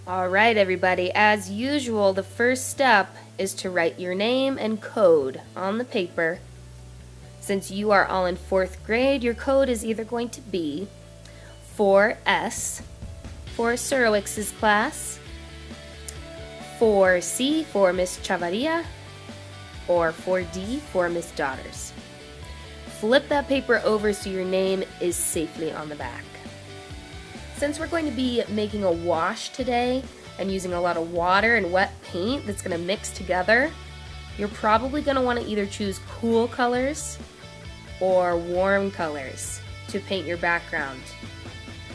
Alright everybody, as usual, the first step is to write your name and code on the paper. Since you are all in 4th grade, your code is either going to be 4S for Surowix's class, 4C for Miss Chavarria, or 4D for Miss Daughters. Flip that paper over so your name is safely on the back. Since we're going to be making a wash today and using a lot of water and wet paint that's going to mix together, you're probably going to want to either choose cool colors or warm colors to paint your background.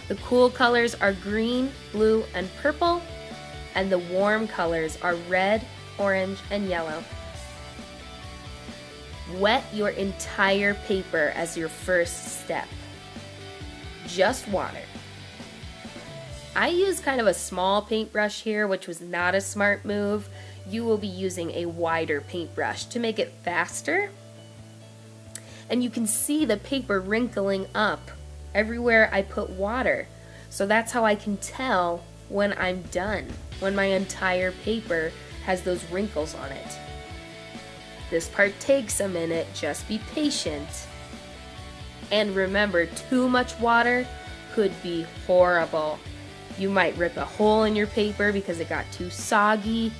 The cool colors are green, blue, and purple, and the warm colors are red, orange, and yellow. Wet your entire paper as your first step. Just water. I use kind of a small paintbrush here, which was not a smart move. You will be using a wider paintbrush to make it faster. And you can see the paper wrinkling up everywhere I put water. So that's how I can tell when I'm done, when my entire paper has those wrinkles on it. This part takes a minute, just be patient. And remember, too much water could be horrible. You might rip a hole in your paper because it got too soggy.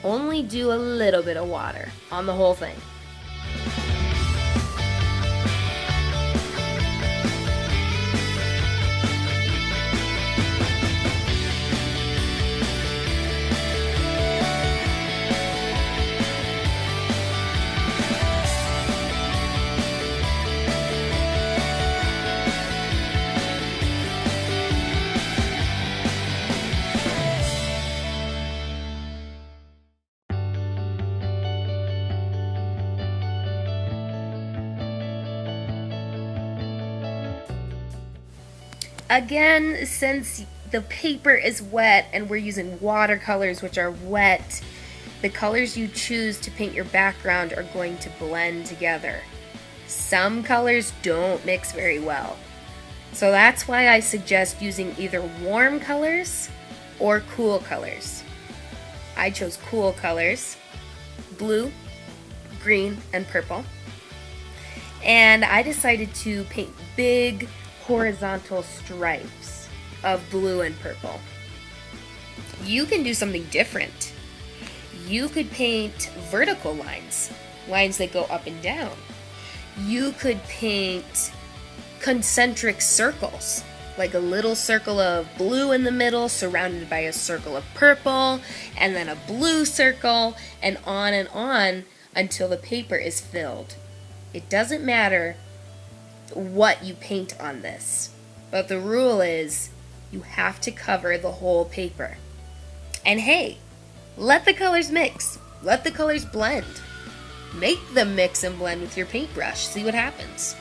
Only do a little bit of water on the whole thing. Again, since the paper is wet and we're using watercolors which are wet, the colors you choose to paint your background are going to blend together. Some colors don't mix very well. So that's why I suggest using either warm colors or cool colors. I chose cool colors, blue, green, and purple. And I decided to paint big horizontal stripes of blue and purple. You can do something different. You could paint vertical lines, lines that go up and down. You could paint concentric circles, like a little circle of blue in the middle surrounded by a circle of purple, and then a blue circle, and on until the paper is filled. It doesn't matter what you paint on this, but the rule is you have to cover the whole paper. And hey, let the colors mix, let the colors blend. Make them mix and blend with your paintbrush, see what happens.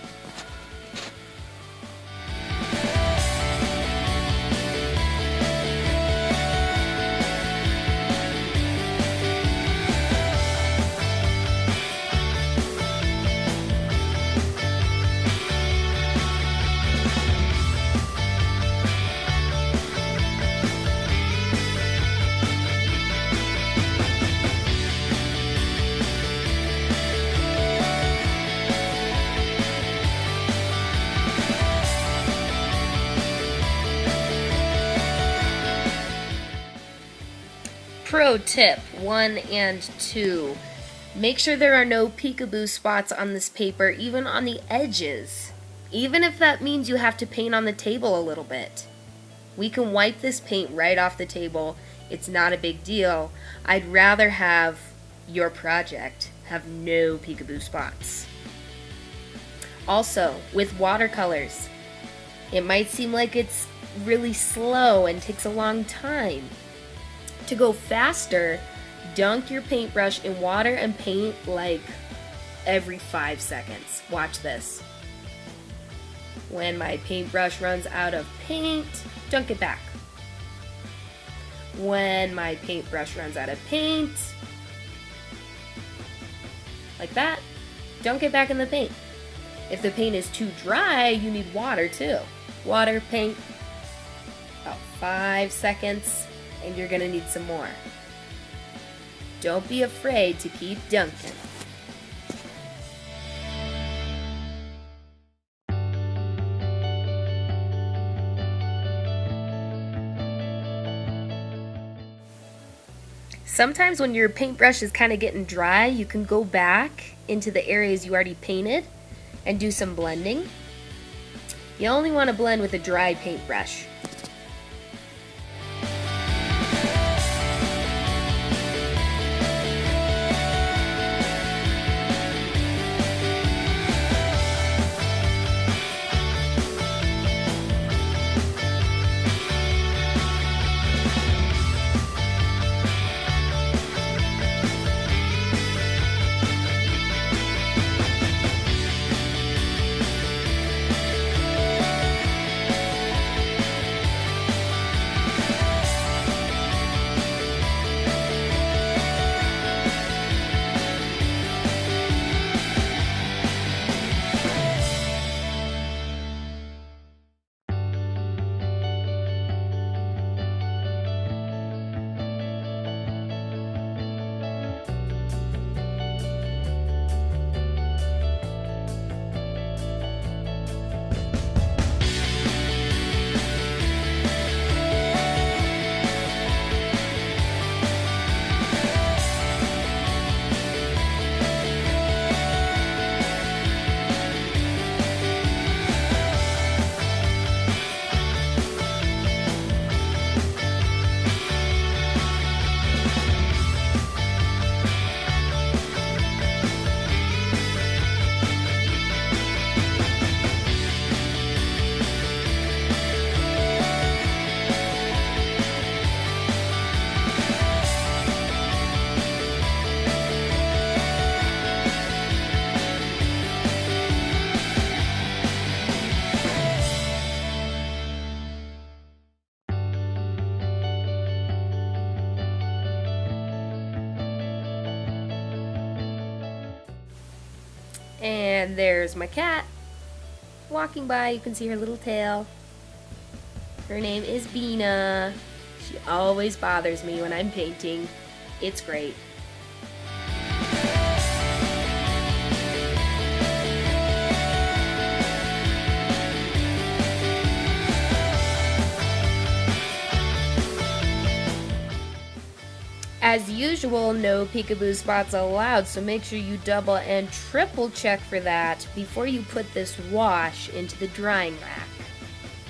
Pro tip 1 and 2. Make sure there are no peekaboo spots on this paper, even on the edges. Even if that means you have to paint on the table a little bit. We can wipe this paint right off the table. It's not a big deal. I'd rather have your project have no peekaboo spots. Also, with watercolors, it might seem like it's really slow and takes a long time. To go faster, dunk your paintbrush in water and paint like every 5 seconds. Watch this. When my paintbrush runs out of paint, dunk it back. When my paintbrush runs out of paint, like that, dunk it back in the paint. If the paint is too dry, you need water too. Water, paint, about 5 seconds, and you're going to need some more. Don't be afraid to keep dunking. Sometimes when your paintbrush is kind of getting dry, you can go back into the areas you already painted and do some blending. You only want to blend with a dry paintbrush. And there's my cat walking by. You can see her little tail. Her name is Bina. She always bothers me when I'm painting. It's great. As usual, no peekaboo spots allowed, so make sure you double and triple check for that before you put this wash into the drying rack.